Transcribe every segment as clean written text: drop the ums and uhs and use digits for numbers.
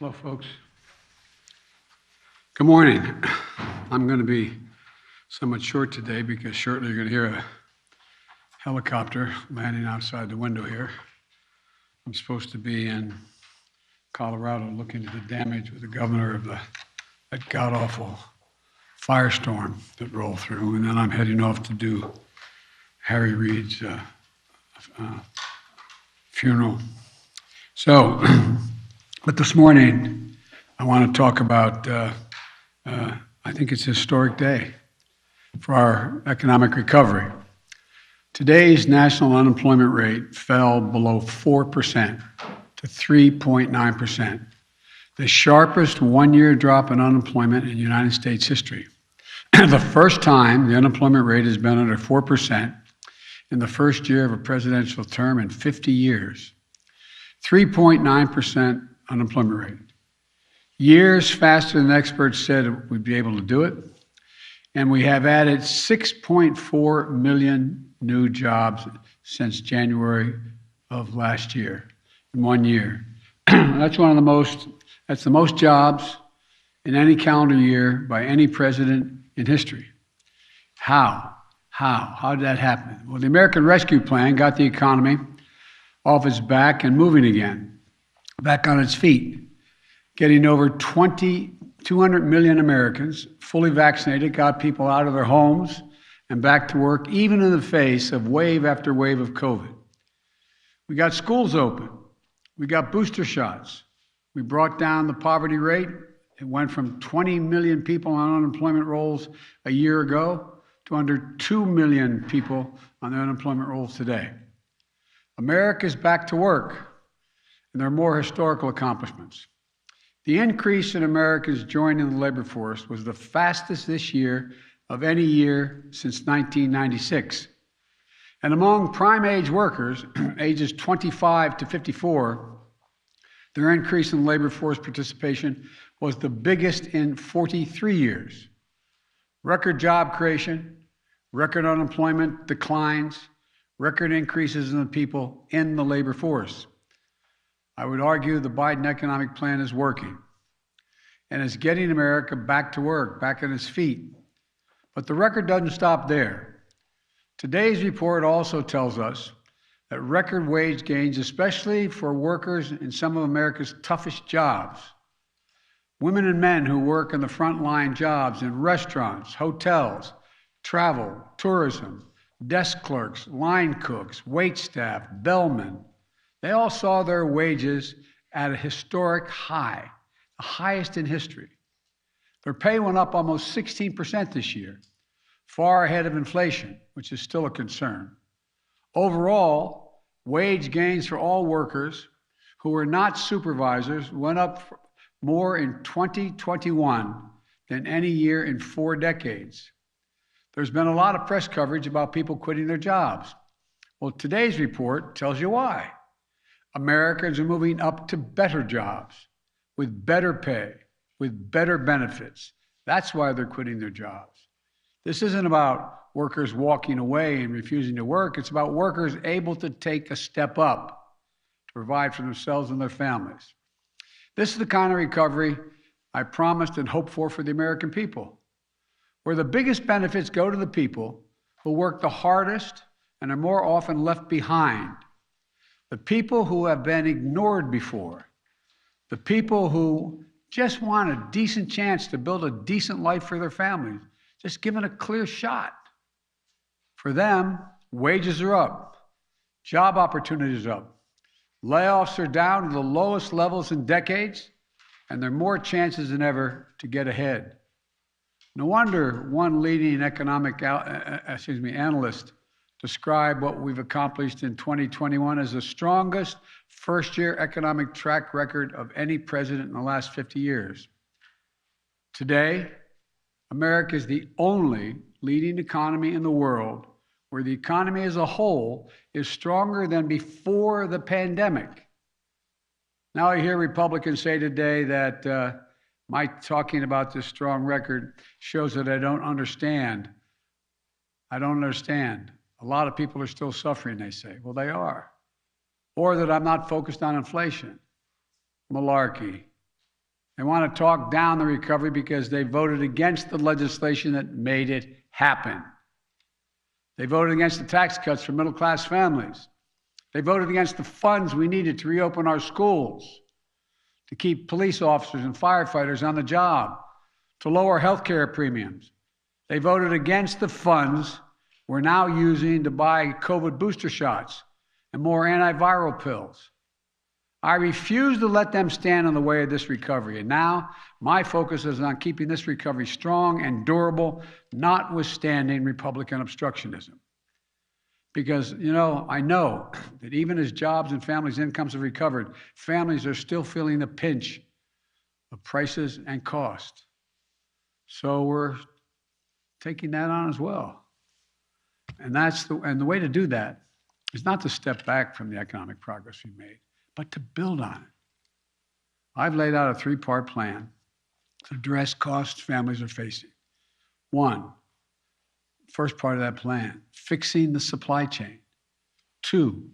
Hello, folks. Good morning. I'm going to be somewhat short today because shortly you're going to hear a helicopter landing outside the window here. I'm supposed to be in Colorado looking at the damage with the governor of that god-awful firestorm that rolled through, and then I'm heading off to do Harry Reid's funeral. So, but this morning, I want to talk about, I think it's a historic day for our economic recovery. Today's national unemployment rate fell below 4% to 3.9%, the sharpest one-year drop in unemployment in United States history. The first time the unemployment rate has been under 4% in the first year of a presidential term in 50 years. 3.9% unemployment rate. Years faster than experts said we'd be able to do it. And we have added 6.4 million new jobs since January of last year, in 1 year. That's the most jobs in any calendar year by any president in history. How did that happen? Well, the American Rescue Plan got the economy off its back and moving again, back on its feet, getting over 200 million Americans fully vaccinated, got people out of their homes and back to work, even in the face of wave after wave of COVID. We got schools open. We got booster shots. We brought down the poverty rate. It went from 20 million people on unemployment rolls a year ago to under 2 million people on the unemployment rolls today. America's back to work, and there are more historical accomplishments. The increase in Americans joining the labor force was the fastest this year of any year since 1996. And among prime age workers, ages 25 to 54, their increase in labor force participation was the biggest in 43 years. Record job creation, record unemployment declines, record increases in the people in the labor force. I would argue the Biden economic plan is working and is getting America back to work, back on its feet. But the record doesn't stop there. Today's report also tells us that record wage gains, especially for workers in some of America's toughest jobs, women and men who work in the frontline jobs in restaurants, hotels, travel, tourism, desk clerks, line cooks, wait staff, bellmen, they all saw their wages at a historic high, the highest in history. Their pay went up almost 16% this year, far ahead of inflation, which is still a concern. Overall, wage gains for all workers who were not supervisors went up more in 2021 than any year in 4 decades. There's been a lot of press coverage about people quitting their jobs. Well, today's report tells you why. Americans are moving up to better jobs, with better pay, with better benefits. That's why they're quitting their jobs. This isn't about workers walking away and refusing to work. It's about workers able to take a step up to provide for themselves and their families. This is the kind of recovery I promised and hoped for the American people, where the biggest benefits go to the people who work the hardest and are more often left behind. The people who have been ignored before, the people who just want a decent chance to build a decent life for their families, just given a clear shot. For them, wages are up, job opportunities are up, layoffs are down to the lowest levels in decades, and there are more chances than ever to get ahead. No wonder one leading economic analyst described what we've accomplished in 2021 as the strongest first-year economic track record of any president in the last 50 years. Today, America is the only leading economy in the world where the economy as a whole is stronger than before the pandemic. Now I hear Republicans say today that my talking about this strong record shows that I don't understand. I don't understand. A lot of people are still suffering, they say. Well, they are. Or that I'm not focused on inflation. Malarkey. They want to talk down the recovery because they voted against the legislation that made it happen. They voted against the tax cuts for middle-class families. They voted against the funds we needed to reopen our schools, to keep police officers and firefighters on the job, to lower health care premiums. They voted against the funds we're now using to buy COVID booster shots and more antiviral pills. I refuse to let them stand in the way of this recovery. And now my focus is on keeping this recovery strong and durable, notwithstanding Republican obstructionism. Because, I know that even as jobs and families' incomes have recovered, families are still feeling the pinch of prices and cost. So we're taking that on as well. And the way to do that is not to step back from the economic progress we've made, but to build on it. I've laid out a 3-part plan to address costs families are facing. 1, first part of that plan, fixing the supply chain. 2,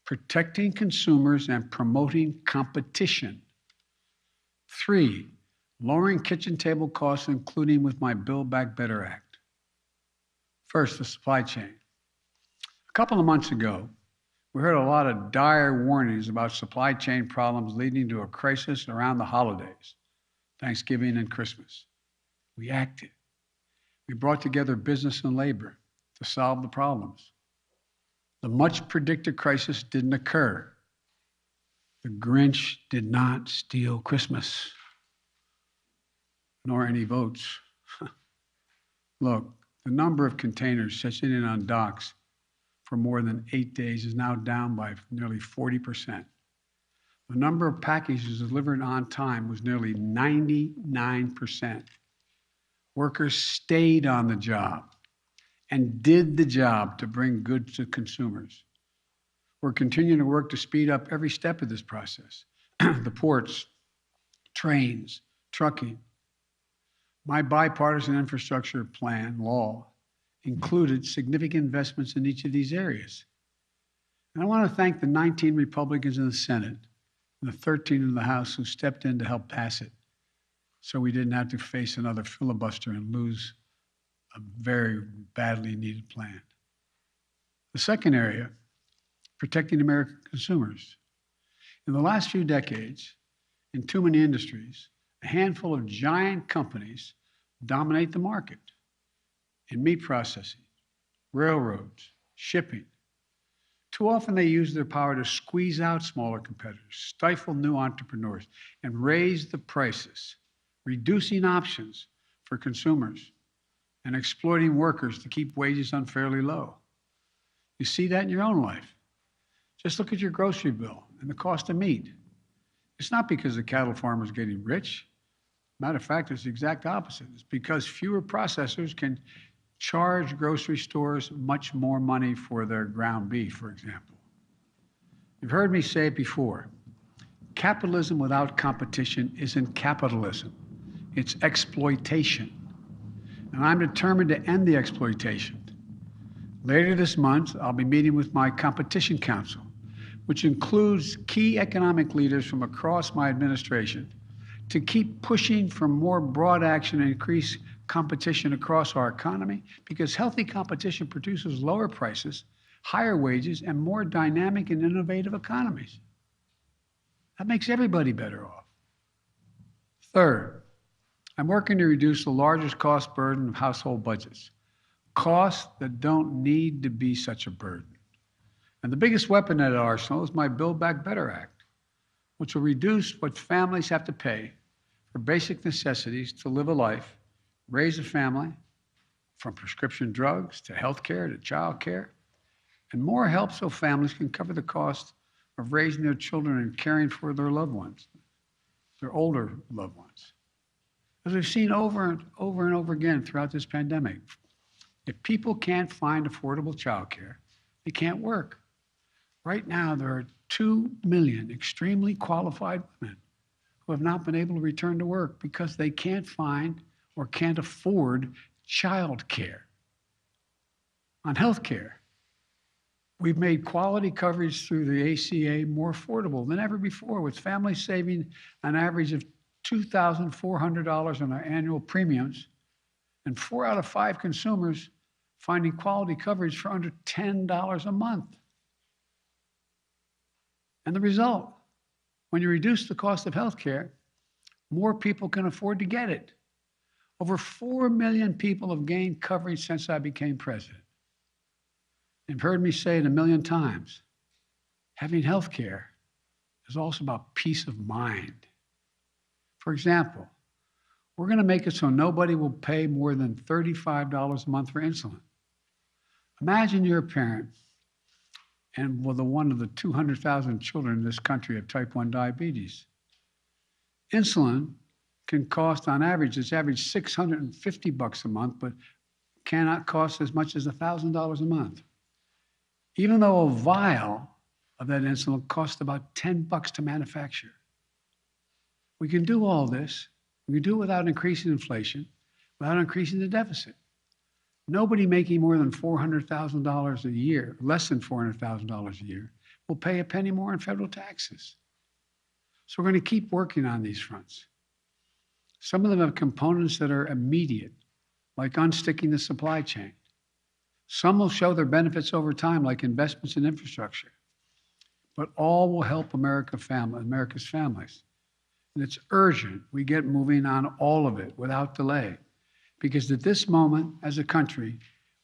protecting consumers and promoting competition. 3, lowering kitchen table costs, including with my Build Back Better Act. First, the supply chain. A couple of months ago, we heard a lot of dire warnings about supply chain problems leading to a crisis around the holidays, Thanksgiving and Christmas. We acted. We brought together business and labor to solve the problems. The much predicted crisis didn't occur. The Grinch did not steal Christmas, nor any votes. Look, the number of containers sitting in on docks for more than 8 days is now down by nearly 40%. The number of packages delivered on time was nearly 99%. Workers stayed on the job and did the job to bring goods to consumers. We're continuing to work to speed up every step of this process. The ports, trains, trucking. My bipartisan infrastructure plan law included significant investments in each of these areas. And I want to thank the 19 Republicans in the Senate and the 13 in the House who stepped in to help pass it so we didn't have to face another filibuster and lose a very badly needed plan. The second area, protecting American consumers. In the last few decades, in too many industries, a handful of giant companies dominate the market in meat processing, railroads, shipping. Too often they use their power to squeeze out smaller competitors, stifle new entrepreneurs, and raise the prices, reducing options for consumers and exploiting workers to keep wages unfairly low. You see that in your own life. Just look at your grocery bill and the cost of meat. It's not because the cattle farmer is getting rich. Matter of fact, it's the exact opposite. It's because fewer processors can charge grocery stores much more money for their ground beef, for example. You've heard me say it before. Capitalism without competition isn't capitalism. It's exploitation. And I'm determined to end the exploitation. Later this month, I'll be meeting with my Competition Council, which includes key economic leaders from across my administration, to keep pushing for more broad action and increase competition across our economy, because healthy competition produces lower prices, higher wages, and more dynamic and innovative economies. That makes everybody better off. Third, I'm working to reduce the largest cost burden of household budgets, costs that don't need to be such a burden. And the biggest weapon at our arsenal is my Build Back Better Act, which will reduce what families have to pay for basic necessities to live a life, raise a family, from prescription drugs to health care to child care, and more help so families can cover the cost of raising their children and caring for their loved ones, their older loved ones. As we've seen over and over again throughout this pandemic, if people can't find affordable child care, they can't work. Right now, there are 2 million extremely qualified women who have not been able to return to work because they can't find or can't afford child care. On health care, we've made quality coverage through the ACA more affordable than ever before, with families saving an average of $2,400 on their annual premiums, and 4 out of 5 consumers finding quality coverage for under $10 a month. And the result, when you reduce the cost of health care, more people can afford to get it. Over 4 million people have gained coverage since I became president. You've heard me say it a million times. Having health care is also about peace of mind. For example, we're going to make it so nobody will pay more than $35 a month for insulin. Imagine you're a parent and one of the 200,000 children in this country have type 1 diabetes. Insulin can cost, on average, it's average $650 a month, but cannot cost as much as $1,000 a month. Even though a vial of that insulin costs about $10 to manufacture. We can do all this. We can do it without increasing inflation, without increasing the deficit. Nobody making more than $400,000 a year, less than $400,000 a year, will pay a penny more in federal taxes. So we're going to keep working on these fronts. Some of them have components that are immediate, like unsticking the supply chain. Some will show their benefits over time, like investments in infrastructure. But all will help America's families. And it's urgent we get moving on all of it without delay. Because at this moment, as a country,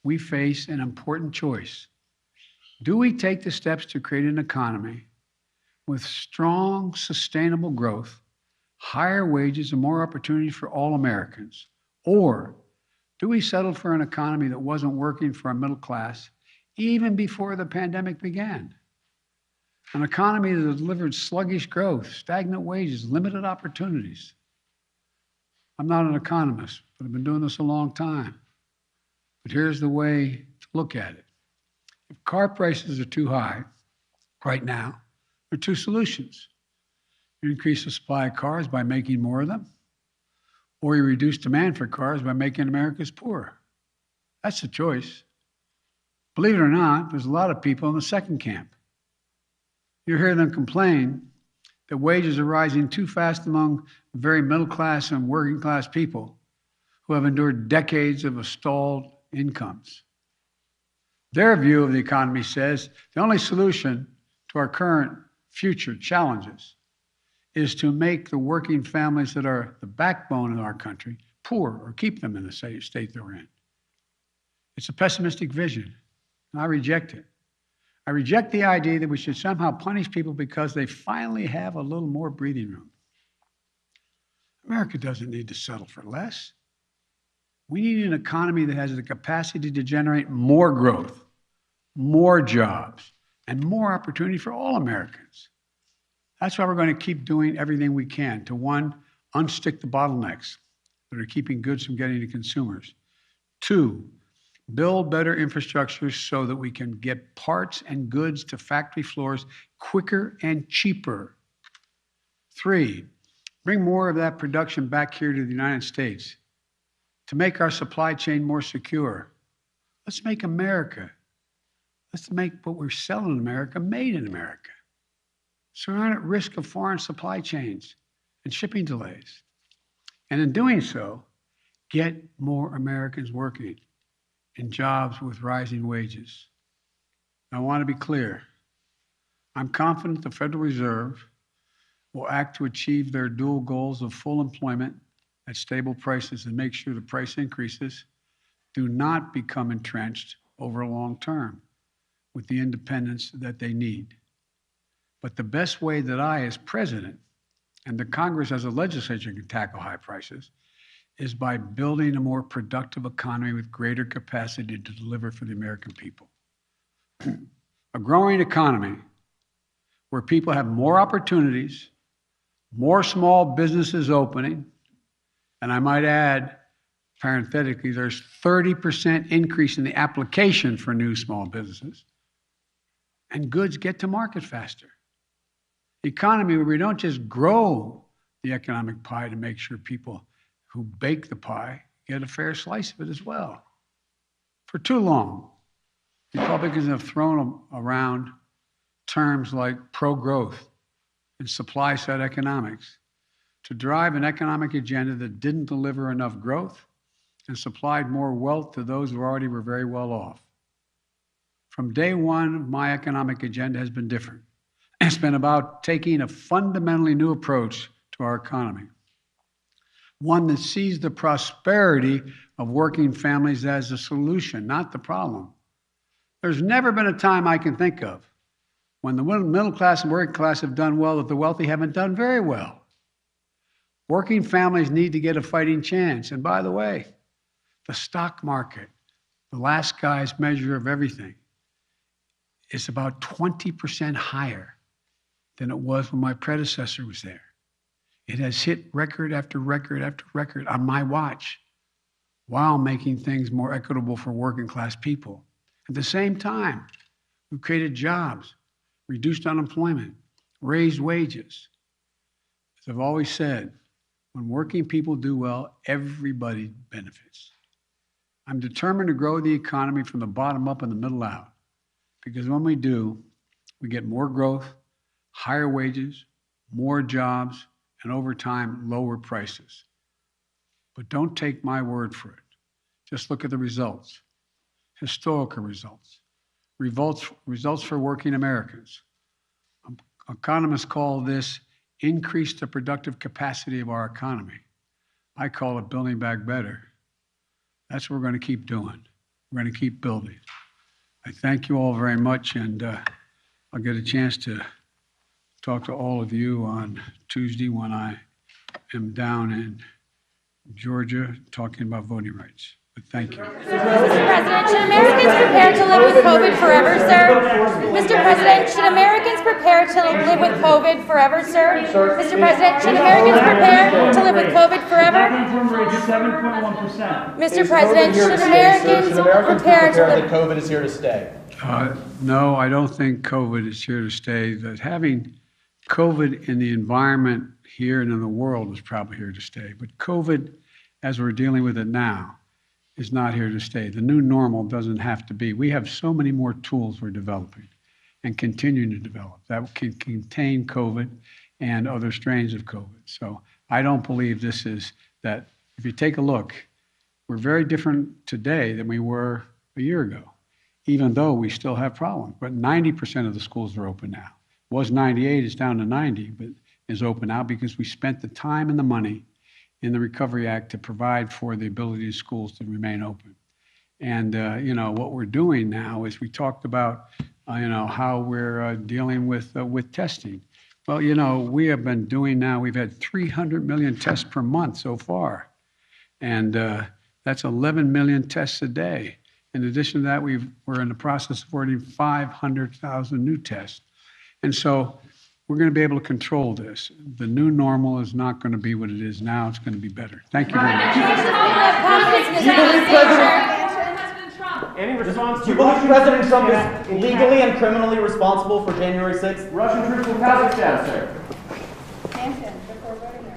we face an important choice. Do we take the steps to create an economy with strong, sustainable growth, higher wages, and more opportunity for all Americans? Or do we settle for an economy that wasn't working for our middle class even before the pandemic began? An economy that delivered sluggish growth, stagnant wages, limited opportunities. I'm not an economist, but I've been doing this a long time. But here's the way to look at it. If car prices are too high right now, there are two solutions. You increase the supply of cars by making more of them, or you reduce demand for cars by making Americans poorer. That's the choice. Believe it or not, there's a lot of people in the second camp. You hear them complain that wages are rising too fast among very middle class and working class people who have endured decades of stalled incomes. Their view of the economy says the only solution to our current future challenges is to make the working families that are the backbone of our country poor or keep them in the state they're in. It's a pessimistic vision, and I reject it. I reject the idea that we should somehow punish people because they finally have a little more breathing room. America doesn't need to settle for less. We need an economy that has the capacity to generate more growth, more jobs, and more opportunity for all Americans. That's why we're going to keep doing everything we can to, one, unstick the bottlenecks that are keeping goods from getting to consumers. Two, build better infrastructure so that we can get parts and goods to factory floors quicker and cheaper. Three, bring more of that production back here to the United States to make our supply chain more secure. Let's make let's make what we're selling in America made in America, so we're not at risk of foreign supply chains and shipping delays. And in doing so, get more Americans working in jobs with rising wages. I want to be clear. I'm confident the Federal Reserve will act to achieve their dual goals of full employment at stable prices and make sure the price increases do not become entrenched over a long term with the independence that they need. But the best way that I, as president, and the Congress as a legislature can tackle high prices is by building a more productive economy with greater capacity to deliver for the American people. A growing economy where people have more opportunities, more small businesses opening, and I might add, parenthetically, there's 30% increase in the application for new small businesses, and goods get to market faster. Economy where we don't just grow the economic pie to make sure people who bake the pie get a fair slice of it as well. For too long, Republicans have thrown around terms like pro-growth and supply-side economics to drive an economic agenda that didn't deliver enough growth and supplied more wealth to those who already were very well off. From day one, my economic agenda has been different. It's been about taking a fundamentally new approach to our economy, one that sees the prosperity of working families as a solution, not the problem. There's never been a time I can think of when the middle class and working class have done well that the wealthy haven't done very well. Working families need to get a fighting chance. And by the way, the stock market, the last guy's measure of everything, is about 20% higher than it was when my predecessor was there. It has hit record after record after record on my watch while making things more equitable for working class people. At the same time, we've created jobs, reduced unemployment, raised wages. As I've always said, when working people do well, everybody benefits. I'm determined to grow the economy from the bottom up and the middle out, because when we do, we get more growth, higher wages, more jobs, and over time, lower prices. But don't take my word for it. Just look at the results, historical results, results for working Americans. Economists call this increase the productive capacity of our economy. I call it building back better. That's what we're going to keep doing. We're going to keep building. I thank you all very much, and I'll get a chance to talk to all of you on Tuesday when I am down in Georgia talking about voting rights. But thank you. Mr. President, should Americans prepare to live with COVID forever, sir? Mr. President, should Americans prepare to live with COVID forever, sir? Mr. President, should Americans prepare to live with COVID forever? Mr. President, should Americans prepare to live? that COVID is here to stay? No, I don't think COVID is here to stay. That having COVID in the environment here and in the world is probably here to stay. But COVID, as we're dealing with it now, is not here to stay. The new normal doesn't have to be. We have so many more tools we're developing and continuing to develop that can contain COVID and other strains of COVID. So I don't believe this is that. If you take a look, we're very different today than we were a year ago, even though we still have problems. But 90% of the schools are open now. It was 98, it's down to 90, but is open now because we spent the time and the money in the Recovery Act to provide for the ability of schools to remain open. And, what we're doing now is we talked about, how we're dealing with testing. Well, we have been doing now, we've had 300 million tests per month so far. And that's 11 million tests a day. In addition to that, we're in the process of ordering 500,000 new tests. And so we're going to be able to control this. The new normal is not going to be what it is now. It's going to be better. Thank you very much. Any response? Do you believe President Trump is legally and criminally responsible for January 6th? Russian troops in Kazakhstan, sir. Before voting.